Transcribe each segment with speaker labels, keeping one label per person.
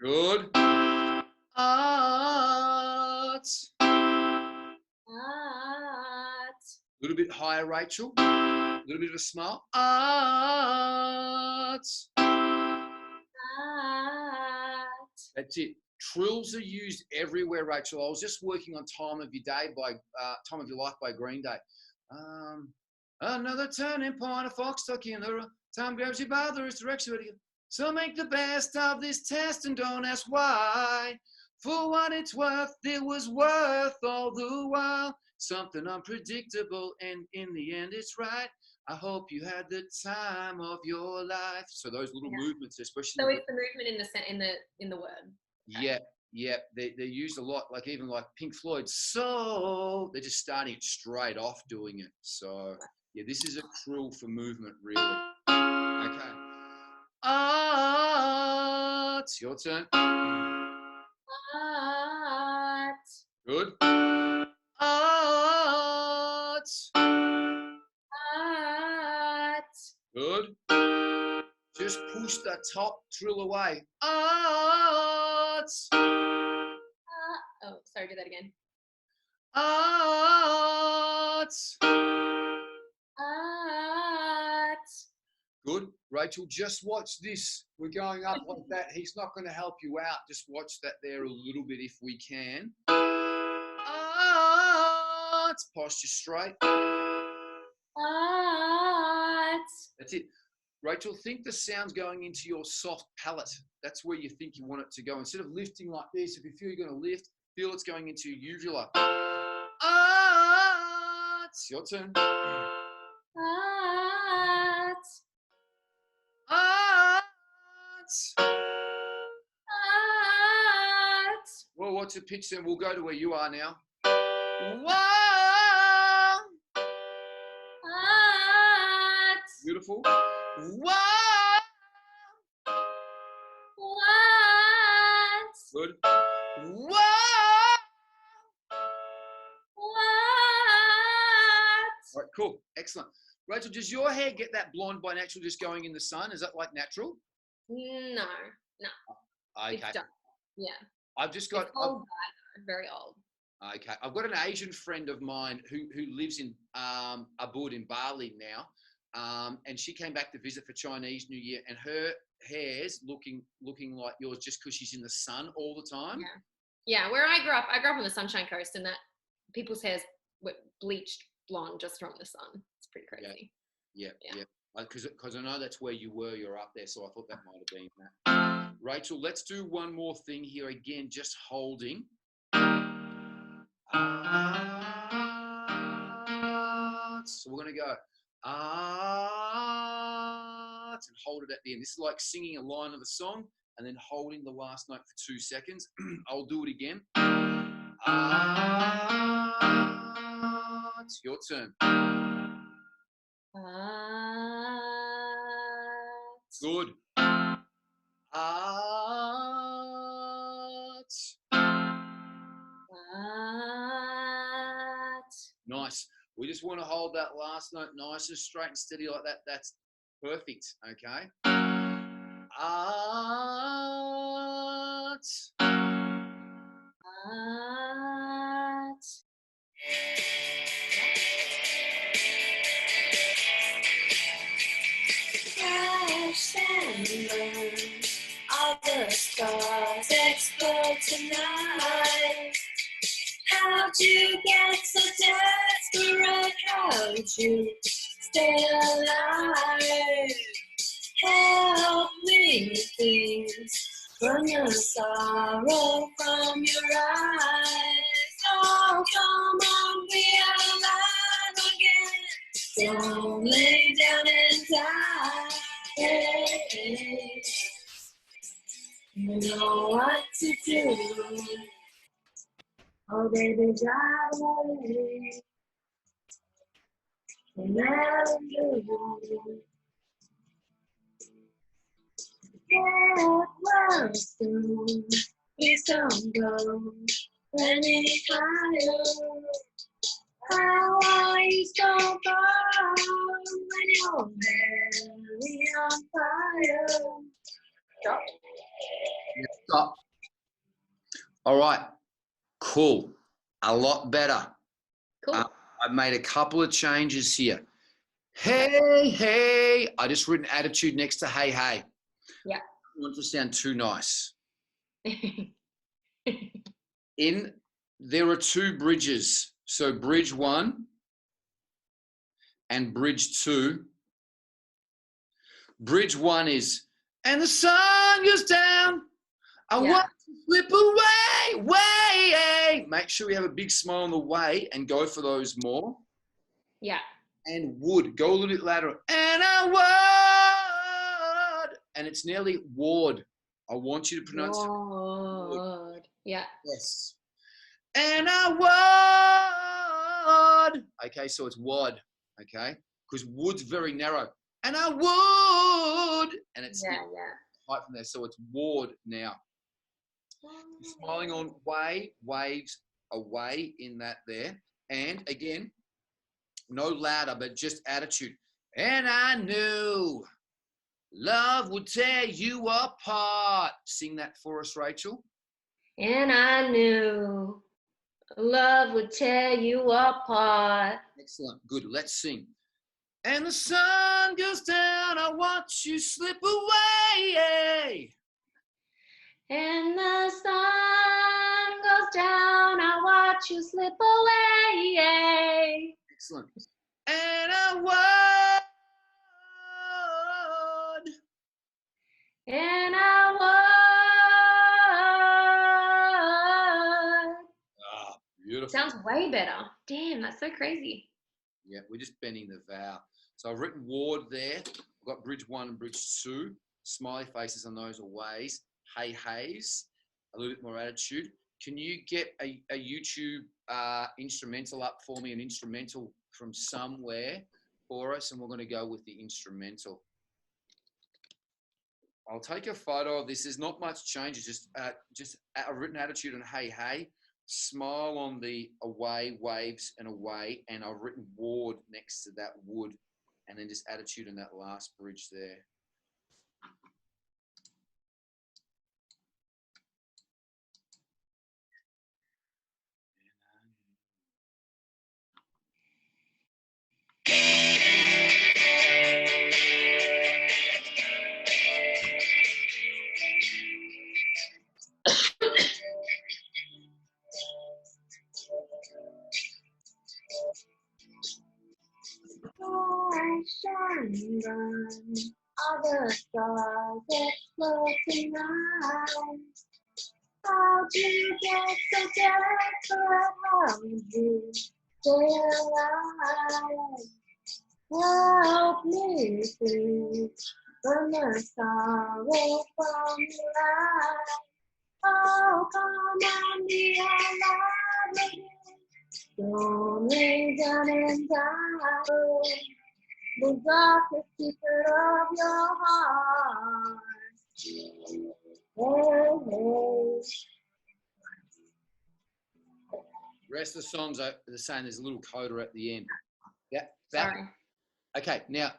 Speaker 1: Good. Art.
Speaker 2: Art.
Speaker 1: A little bit higher, Rachel. A little bit of a smile. Art.
Speaker 2: Art.
Speaker 1: That's it. Trills are used everywhere, Rachel. I was just working on Time of Your Day by Time of Your Life by Green Day. Another turning point, a fox stuck in the road. Time grabs you by the wrist, directs you to go. So make the best of this test and don't ask why. For what it's worth, it was worth all the while. Something unpredictable, and in the end, it's right. I hope you had the time of your life. So those little movements, especially.
Speaker 2: So it's the movement in the word.
Speaker 1: Okay. Yeah, they're used a lot. Like even like Pink Floyd. So they're just starting it straight off doing it. So yeah, this is a trill for movement, really. Okay. It's your turn.
Speaker 2: Art.
Speaker 1: Good. Art.
Speaker 2: Art.
Speaker 1: Good. Just push the top trill away. Art.
Speaker 2: Oh, sorry, do that again.
Speaker 1: Art.
Speaker 2: Art.
Speaker 1: Good. Rachel, just watch this. We're going up like that. He's not going to help you out. Just watch that there a little bit if we can. Art. Posture straight.
Speaker 2: Art.
Speaker 1: That's it. Rachel, think the sound's going into your soft palate. That's where you think you want it to go. Instead of lifting like this, if you feel you're going to lift, feel it's going into your uvula. It's your turn.
Speaker 2: Art.
Speaker 1: Art.
Speaker 2: Art.
Speaker 1: Well, what's the pitch then? We'll go to where you are now. Wow.
Speaker 2: Art.
Speaker 1: Beautiful. Wow.
Speaker 2: What?
Speaker 1: Good. Wow.
Speaker 2: What?
Speaker 1: All right, cool. Excellent. Rachel, does your hair get that blonde by natural just going in the sun? Is that like natural?
Speaker 2: No.
Speaker 1: Okay.
Speaker 2: It's done. Yeah.
Speaker 1: I've just got...
Speaker 2: It's old, very old.
Speaker 1: Okay. I've got an Asian friend of mine who lives in Ubud in Bali now. And she came back to visit for Chinese New Year, and her hair's looking like yours just because she's in the sun all the time.
Speaker 2: Yeah. Where I grew up on the Sunshine Coast, and that people's hair's bleached blonde just from the sun. It's pretty crazy.
Speaker 1: Yeah. Because I know that's where you were. You're up there, so I thought that might have been that. Rachel, let's do one more thing here again, just holding. So we're going to go and hold it at the end. This is like singing a line of a song and then holding the last note for 2 seconds. I'll do it again. It's your turn. Good. Nice. We just want to hold that last note nice and straight and steady like that. That's perfect. Okay.
Speaker 3: Crash and burn, all the stars explode tonight. How'd you get so desperate? How'd you stay alive? Help me think from your sorrow, from your eyes. Oh, come on, be alive again. Don't lay down and die. Hey, you know what to do. Oh, baby, drive away. Malibu. Get well soon. Please don't go any higher. How are you so far when you're barely on fire? Stop.
Speaker 1: Yeah, stop. All right. Cool. A lot better.
Speaker 2: Cool.
Speaker 1: I've made a couple of changes here. Hey, hey. I just written attitude next to hey, hey.
Speaker 2: Yeah.
Speaker 1: I don't want it to sound too nice. There are two bridges. So bridge 1 and bridge 2. Bridge 1 is, and the sun goes down. I want to slip away, way. Make sure we have a big smile on the way and go for those more.
Speaker 2: Yeah.
Speaker 1: And would. Go a little bit louder. And I would. And it's nearly ward. I want you to pronounce it.
Speaker 2: Ward. Yeah.
Speaker 1: Yes. And I would. Okay, so it's wad. Okay? Because wood's very narrow. And I would. And it's right from there. So it's ward now. Smiling on way, waves away in that there. And again, no louder, but just attitude. And I knew love would tear you apart. Sing that for us, Rachel.
Speaker 2: And I knew love would tear you apart.
Speaker 1: Excellent. Good. Let's sing. And the sun goes down, I watch you slip away.
Speaker 2: And the sun goes down, I watch you slip away.
Speaker 1: Excellent. And I would.
Speaker 2: And I would.
Speaker 1: Ah, beautiful.
Speaker 2: Sounds way better. Damn, that's so crazy.
Speaker 1: Yeah, we're just bending the vowel. So I've written ward there. I've got bridge 1 and bridge 2. Smiley faces on those are ways. Hey, hays. A little bit more attitude. Can you get a YouTube instrumental up for me, an instrumental from somewhere for us? And we're going to go with the instrumental. I'll take a photo of this. There's not much change. It's just a written attitude and hey, hey. Smile on the away, waves and away. And I've written ward next to that wood. And then just attitude in that last bridge there.
Speaker 3: Shine on other stars that float tonight. How'd you get so desperate? How did you stay alive? Help me, please, from the sorrow from your eyes. Oh, come and be alive again. Don't lay down and die. The darkest secret of your heart. Hey, hey.
Speaker 1: Rest of the songs are the same. There's a little coda at the end.
Speaker 2: Sorry.
Speaker 1: Okay, now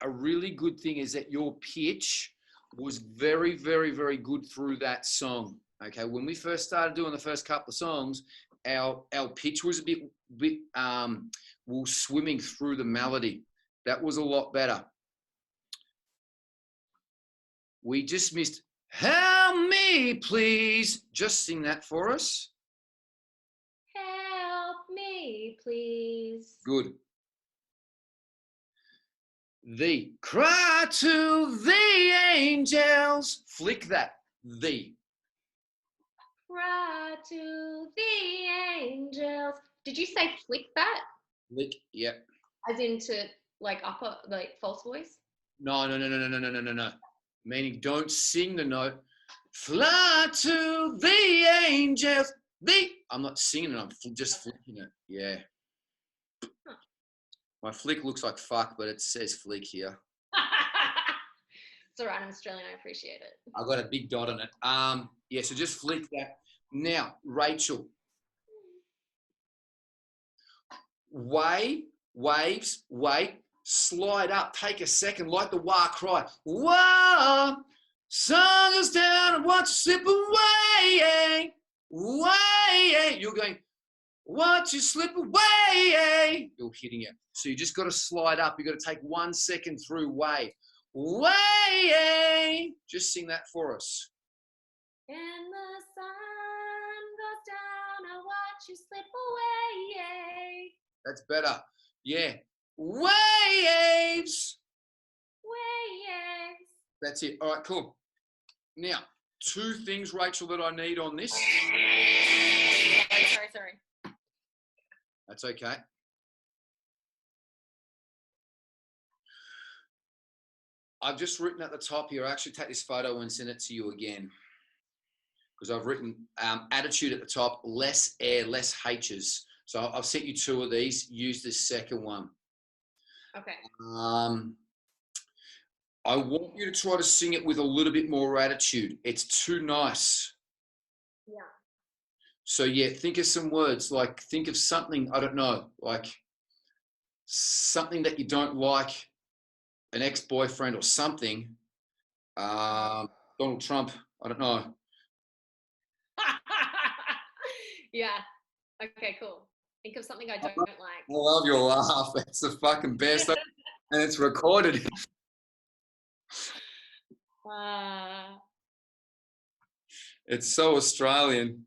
Speaker 1: a really good thing is that your pitch was very, very, very good through that song. Okay, when we first started doing the first couple of songs, our pitch was a bit we were swimming through the melody. That was a lot better. We just missed help me, please. Just sing that for us.
Speaker 2: Help me, please.
Speaker 1: Good. The cry to the angels. Flick that. The.
Speaker 2: Cry to the angels. Did you say flick that?
Speaker 1: Flick, yep.
Speaker 2: As into like upper, like false voice?
Speaker 1: No. Meaning don't sing the note. Fly to the angels. The. I'm not singing it. I'm just flicking it. Yeah.
Speaker 2: Huh.
Speaker 1: My flick looks like fuck, but it says flick here.
Speaker 2: It's all right. I'm Australian. I appreciate it.
Speaker 1: I've got a big dot on it. Yeah, so just flick that. Now, Rachel. Waves, wait, slide up, take a second, like the wah cry. Wah! Sun goes down and watch you slip away. Way. You're going, watch you slip away. You're hitting it. So you just got to slide up. You got to take 1 second through way. Way. Just sing that for us.
Speaker 2: And the sun goes down, I watch you slip away.
Speaker 1: That's better. Yeah. Waves.
Speaker 2: Waves.
Speaker 1: That's it. All right, cool. Now, 2 things, Rachel, that I need on this.
Speaker 2: Sorry.
Speaker 1: That's okay. I've just written at the top here, I'll actually take this photo and send it to you again. Because I've written attitude at the top, less air, less H's. So I've sent you 2 of these. Use this second one.
Speaker 2: Okay.
Speaker 1: I want you to try to sing it with a little bit more attitude. It's too nice.
Speaker 2: Yeah.
Speaker 1: So yeah, think of some words, like think of something, I don't know, like something that you don't like, an ex-boyfriend or something. Donald Trump, I don't know.
Speaker 2: Yeah. Okay, cool. Think of something I don't like.
Speaker 1: I love your laugh. It's the fucking best. And it's recorded. It's so Australian.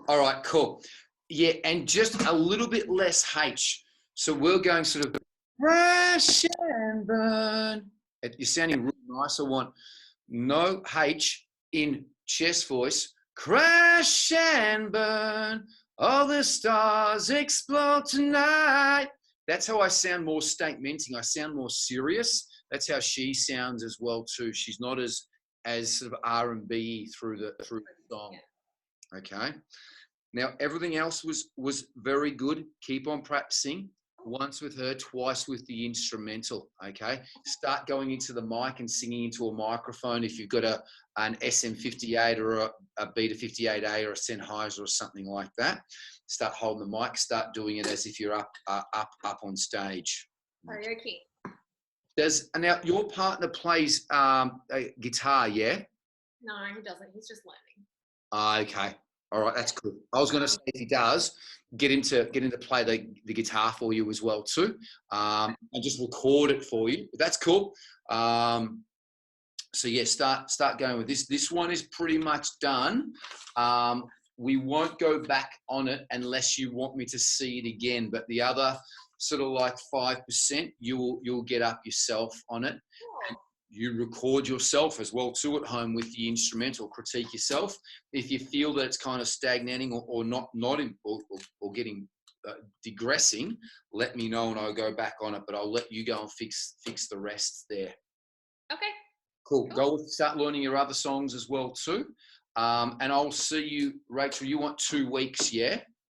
Speaker 1: All right, cool. Yeah, and just a little bit less H. So we're going sort of crash and burn. You're sounding really nice. I want no H in chest voice. Crash and burn. All the stars explode tonight. That's how I sound more statementing. I sound more serious. That's how she sounds as well too. She's not as sort of R&B through the song. Okay. Now everything else was very good. Keep on practicing. Once with her, twice with the instrumental. Okay. Start going into the mic and singing into a microphone. If you've got an SM58 or a Beta 58A or a Sennheiser or something like that, start holding the mic. Start doing it as if you're up on stage.
Speaker 2: Karaoke.
Speaker 1: Now your partner plays a guitar, yeah?
Speaker 2: No, he doesn't. He's just learning.
Speaker 1: Okay. All right, that's cool. I was going to say if he does, get him to play the guitar for you as well too, and just record it for you. But that's cool. So yeah, start going with this. This one is pretty much done. We won't go back on it unless you want me to see it again. But the other sort of like 5%, you'll get up yourself on it. And you record yourself as well too at home with the instrumental. Critique yourself. If you feel that it's kind of stagnating or not or getting digressing, let me know and I'll go back on it. But I'll let you go and fix the rest there.
Speaker 2: Okay.
Speaker 1: Cool. Go start learning your other songs as well too. And I'll see you, Rachel. You want 2 weeks, yeah?